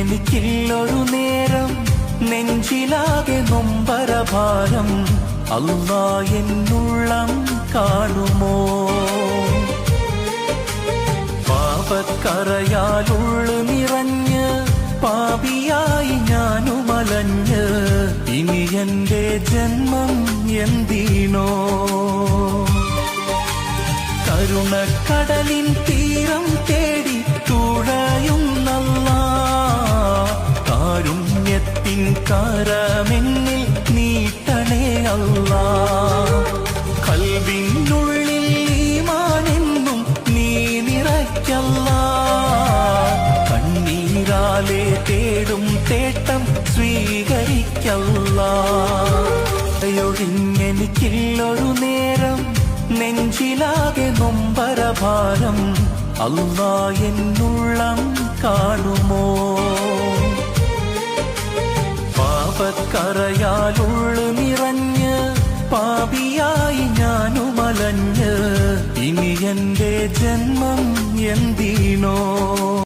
എനിക്കില്ലൊരു നേരം നെഞ്ചിലാകെ നൊമ്പരഭാരം അല്ലാ എന്നുള്ളം കാണുമോ പാപക്കറയാലുള്ളു നിറഞ്ഞ് പാപിയായി ഞാനുമലഞ്ഞ് ഇനി എന്റെ ജന്മം എന്തിനോ കരുണക്കടലിൻ തീരം തേടി തുഴയുന്നല്ലാ കാരുണ്യത്തിൻ കരമെന്നിൽ നീട്ടണേ അല്ലാ ഖൽബിനുള്ളിൽ ഈമാനെന്നും നീ നിറയ്ക്കല്ലാ കണ്ണീരാലെ തേടും തേട്ടം സ്വീകരിക്കല്ലാ എനിക്കില്ലൊരു നേരം നെഞ്ചിലാകെ നൊമ്പരഭാരം അല്ലാ എന്നുള്ളം കാണുമോ പാപക്കറയാലുള്ളു നിറഞ്ഞ് പാപിയായി ഞാനുമലഞ്ഞ് ഇനി എന്റെ ജന്മം എന്തിനോ